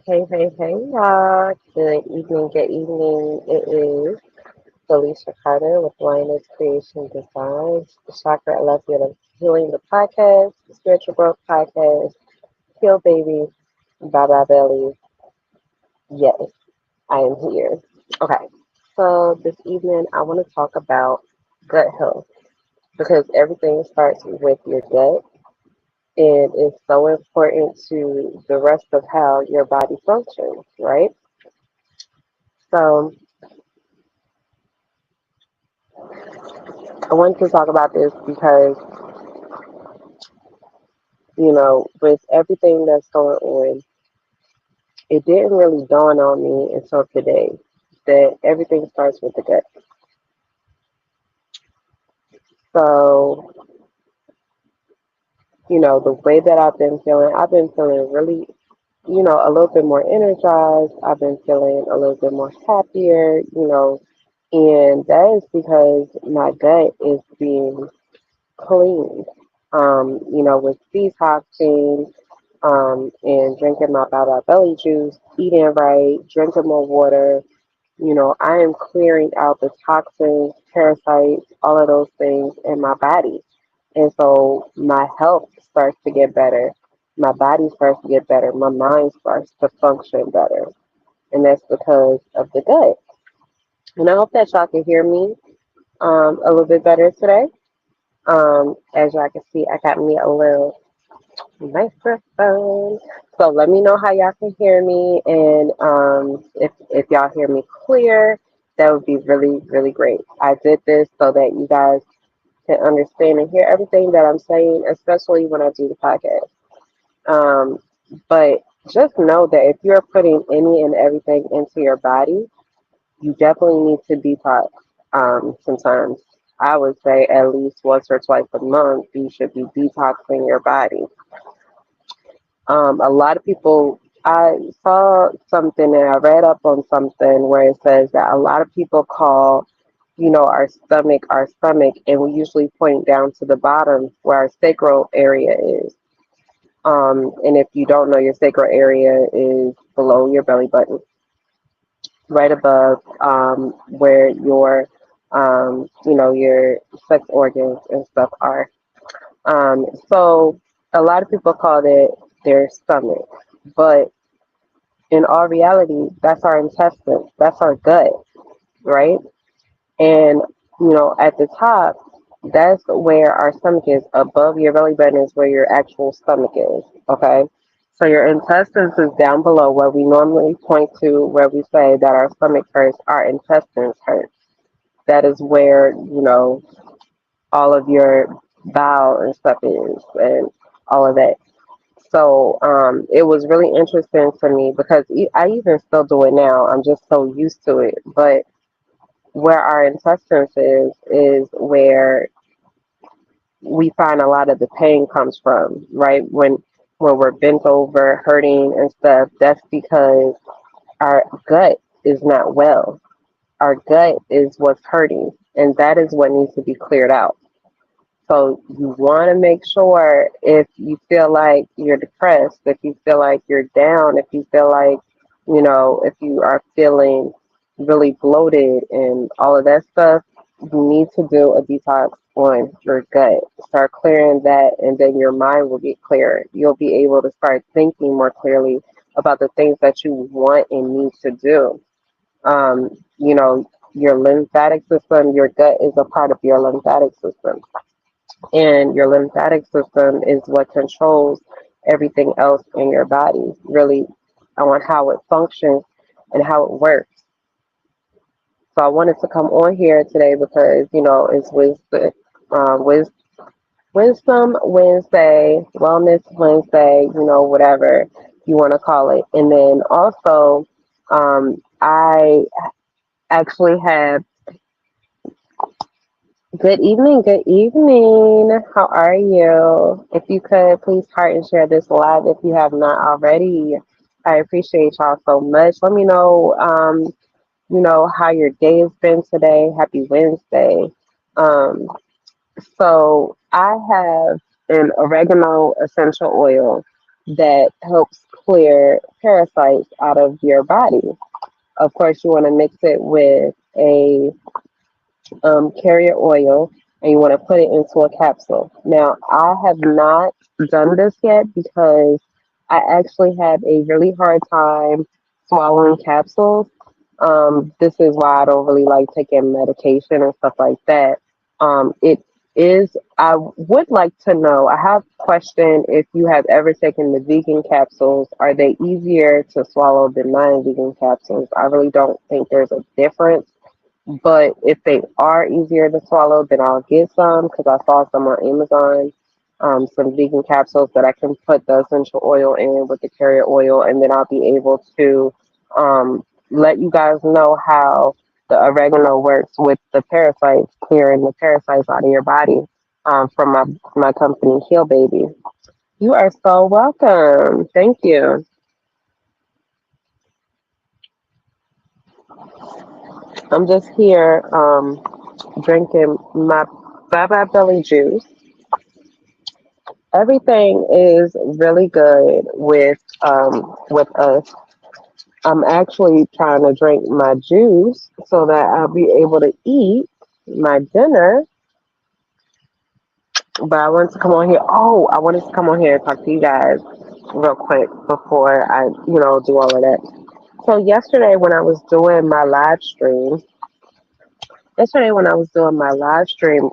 Hey, y'all. Good evening, good evening. It is Felicia Carter with Lioness Creation Designs, the Chakra Aletheia Healing the Podcast, the Spiritual Growth Podcast, Heal Baby, Baba Belly. Yes, I am here. Okay, so this evening I want to talk about gut health because everything starts with your gut and it's so important to the rest of how your body functions, right? So, I wanted to talk about this because, with everything that's going on, it didn't really dawn on me until today that everything starts with the gut. So, the way that I've been feeling really, a little bit more energized. I've been feeling a little bit more happier, and that is because my gut is being cleaned, with detoxing, and drinking my Baba Belly juice, eating right, drinking more water. I am clearing out the toxins, parasites, all of those things in my body. And so my health starts to get better. My body starts to get better. My mind starts to function better. And that's because of the gut. And I hope that y'all can hear me a little bit better today. As y'all can see, I got me a little microphone. So let me know how y'all can hear me, and if y'all hear me clear, that would be really really great. I did this so that you guys can understand and hear everything that I'm saying, especially when I do the podcast. Um, but just know that if you're putting any and everything into your body, you definitely need to detox. Sometimes I would say at least once or twice a month, you should be detoxing your body. A lot of people, I saw something and I read up on something where it says that a lot of people call, our stomach, and we usually point down to the bottom where our sacral area is. And if you don't know, your sacral area is below your belly button, right above where your sex organs and stuff are. So a lot of people call it their stomach, but in all reality, that's our intestines, that's our gut, right? And at the top, that's where our stomach is. Above your belly button is where your actual stomach is. Okay. So your intestines is down below where we normally point to where we say that our stomach hurts, our intestines hurt. That is where, all of your bowel and stuff is and all of that. So it was really interesting to me because I even still do it now. I'm just so used to it. But where our intestines is where we find a lot of the pain comes from, right? When we're bent over, hurting and stuff, that's because our gut is not well. Our gut is what's hurting, and that is what needs to be cleared out. So you want to make sure if you feel like you're depressed, if you feel like you're down, if you feel like, if you are feeling really bloated and all of that stuff, you need to do a detox on your gut. Start clearing that, and then your mind will get clearer. You'll be able to start thinking more clearly about the things that you want and need to do. Your lymphatic system, your gut is a part of your lymphatic system, and your lymphatic system is what controls everything else in your body, really, on how it functions and how it works. So I wanted to come on here today because, it's Wis- Wisdom Wednesday, Wellness Wednesday, whatever you want to call it. And then also, I actually have good evening, good evening. How are you? If you could please heart and share this live if you have not already. I appreciate y'all so much. Let me know how your day has been today. Happy Wednesday. Um, so I have an oregano essential oil. that helps clear parasites out of your body. Of course, you want to mix it with a carrier oil, and you want to put it into a capsule. Now, I have not done this yet because I actually have a really hard time swallowing capsules. This is why I don't really like taking medication and stuff like that. It is, I would like to know, I have a question if you have ever taken the vegan capsules. Are they easier to swallow than non-vegan capsules? I really don't think there's a difference, but if they are easier to swallow, then I'll get some because I saw some on Amazon, some vegan capsules that I can put the essential oil in with the carrier oil, and then I'll be able to let you guys know how the oregano works with the parasites, clearing the parasites out of your body from my company, Heal Baby. You are so welcome. Thank you. I'm just here drinking my Baba Belly juice. Everything is really good with us. I'm actually trying to drink my juice so that I'll be able to eat my dinner. But I wanted to come on here. Oh, I wanted to come on here and talk to you guys real quick before I, do all of that. So yesterday when I was doing my live stream,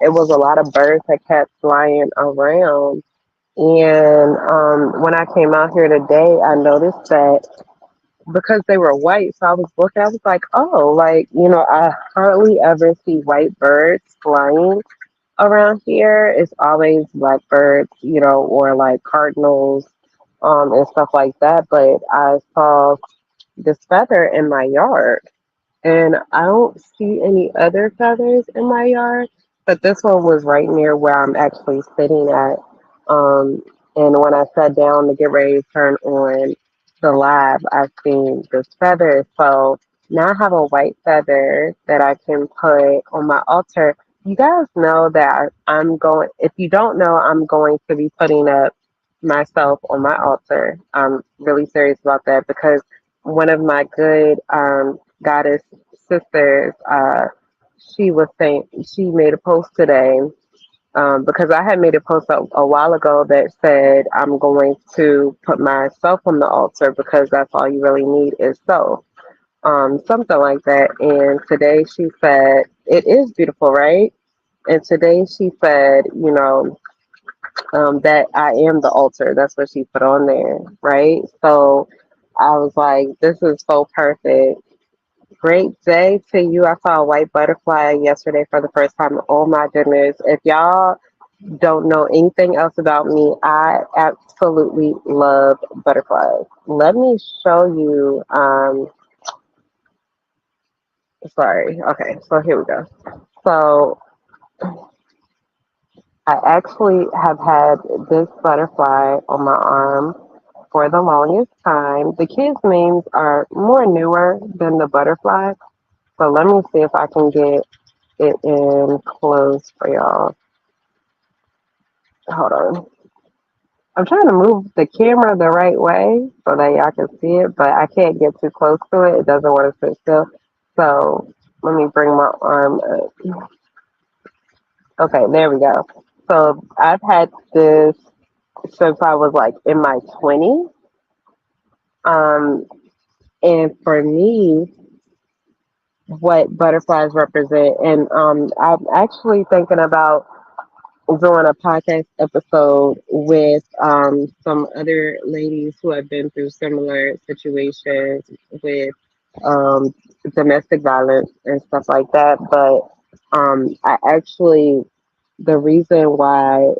it was a lot of birds that kept flying around. And when I came out here today, I noticed that because they were white, so I was looking, I was like, oh, like, I hardly ever see white birds flying around here. It's always blackbirds, or like cardinals, and stuff like that. But I saw this feather in my yard, and I don't see any other feathers in my yard, but this one was right near where I'm actually sitting at. Um, and when I sat down to get ready to turn on the live, I seen this feather. So now I have a white feather that I can put on my altar. You guys know that I'm going, if you don't know, I'm going to be putting up myself on my altar. I'm really serious about that because one of my good goddess sisters, she was saying she made a post today because I had made a post a while ago that said I'm going to put myself on the altar because that's all you really need is self, something like that. And today she said it is beautiful, right? And today she said, that I am the altar. That's what she put on there, right? So I was like, this is so perfect. Great day to you. I saw a white butterfly yesterday for the first time. Oh my goodness. If y'all don't know anything else about me, I absolutely love butterflies. Let me show you. Sorry. Okay, so here we go. So I actually have had this butterfly on my arm for the longest time. The kids' names are more newer than the butterfly. So let me see if I can get it in close for y'all. Hold on. I'm trying to move the camera the right way so that y'all can see it, but I can't get too close to it. It doesn't want to sit still. So let me bring my arm up. Okay, there we go. So I've had this since I was like in my 20s. Um, and for me, what butterflies represent, and I'm actually thinking about doing a podcast episode with some other ladies who have been through similar situations with um, domestic violence and stuff like that. But I actually, the reason why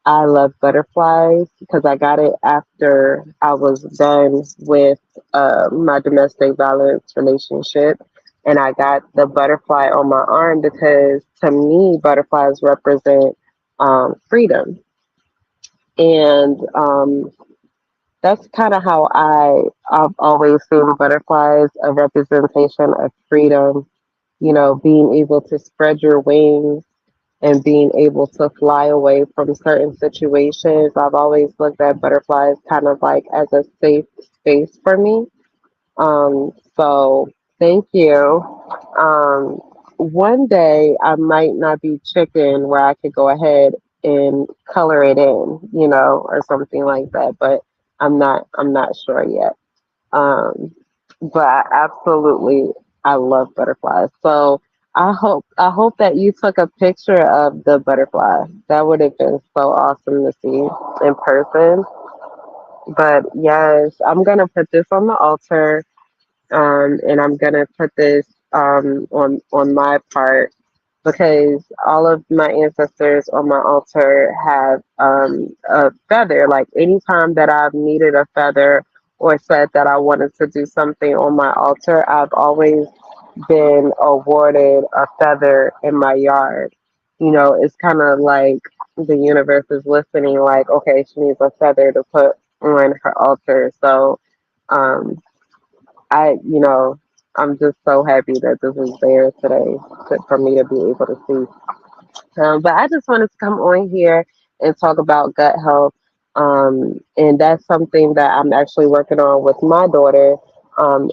I love butterflies because I got it after I was done with my domestic violence relationship. And I got the butterfly on my arm because to me, butterflies represent freedom. And that's kind of how I've always seen butterflies, a representation of freedom, being able to spread your wings and being able to fly away from certain situations. I've always looked at butterflies kind of like as a safe space for me. So thank you. Um, One day I might not be chicken where I could go ahead and color it in, or something like that, but I'm not sure yet. Um, but absolutely, I love butterflies. So I hope that you took a picture of the butterfly. That would have been so awesome to see in person. But yes, I'm gonna put this on the altar, and I'm gonna put this on my part because all of my ancestors on my altar have a feather. Like anytime that I've needed a feather or said that I wanted to do something on my altar, I've always been awarded a feather in my yard. It's kind of like the universe is listening, like, okay, she needs a feather to put on her altar. So, um, I, I'm just so happy that this is there today for me to be able to see. But I just wanted to come on here and talk about gut health. And that's something that I'm actually working on with my daughter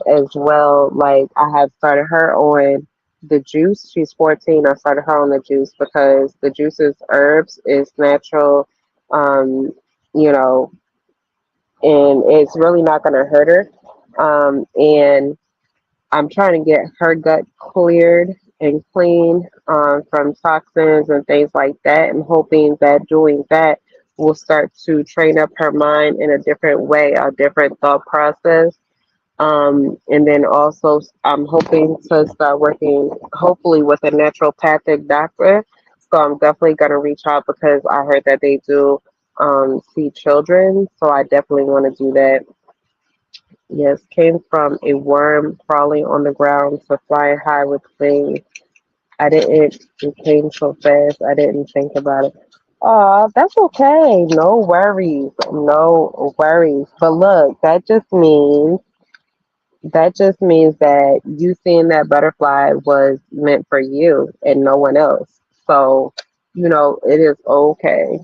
as well. Like, I have started her on the juice. She's 14. I started her on the juice because the juice is herbs, is natural, um, you know, and it's really not going to hurt her. And I'm trying to get her gut cleared and clean from toxins and things like that. I'm hoping that doing that will start to train up her mind in a different way, a different thought process. And then also, I'm hoping to start working, hopefully, with a naturopathic doctor. So I'm definitely going to reach out because I heard that they do see children. So I definitely want to do that. Yes, came from a worm crawling on the ground to flying high with wings. I didn't, it came so fast, I didn't think about it. Oh, that's okay. No worries. No worries. But look, that just means that you seeing that butterfly was meant for you and no one else. So, it is okay.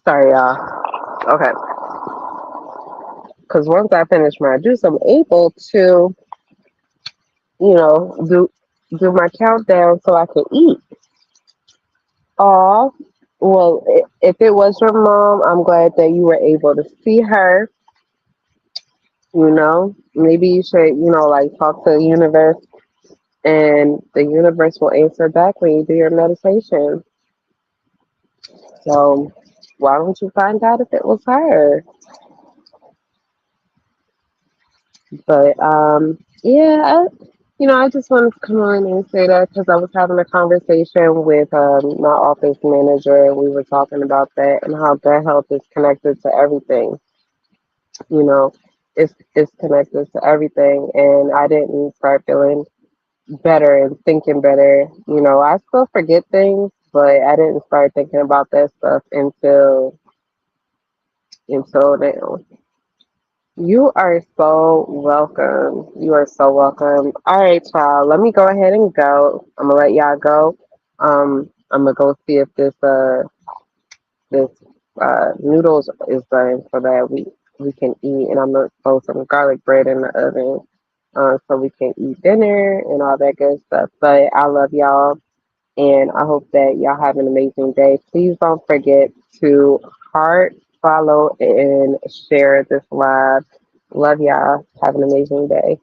Sorry, y'all. Okay. Because once I finish my juice, I'm able to do my countdown so I can eat. Aw, well, if it was your mom, I'm glad that you were able to see her. Maybe you should, like talk to the universe, and the universe will answer back when you do your meditation. So why don't you find out if it was her? But yeah, I just wanted to come on and say that because I was having a conversation with my office manager, and we were talking about that and how gut health is connected to everything. You know, it's connected to everything, and I didn't start feeling better and thinking better. I still forget things, but I didn't start thinking about that stuff until now. You are so welcome. You are so welcome. All right, child. Let me go ahead and go. I'm gonna let y'all go. I'm gonna go see if this noodles is done so that we can eat, and I'm gonna throw some garlic bread in the oven, so we can eat dinner and all that good stuff. But I love y'all, and I hope that y'all have an amazing day. Please don't forget to heart, follow, and share this live. Love y'all. Have an amazing day.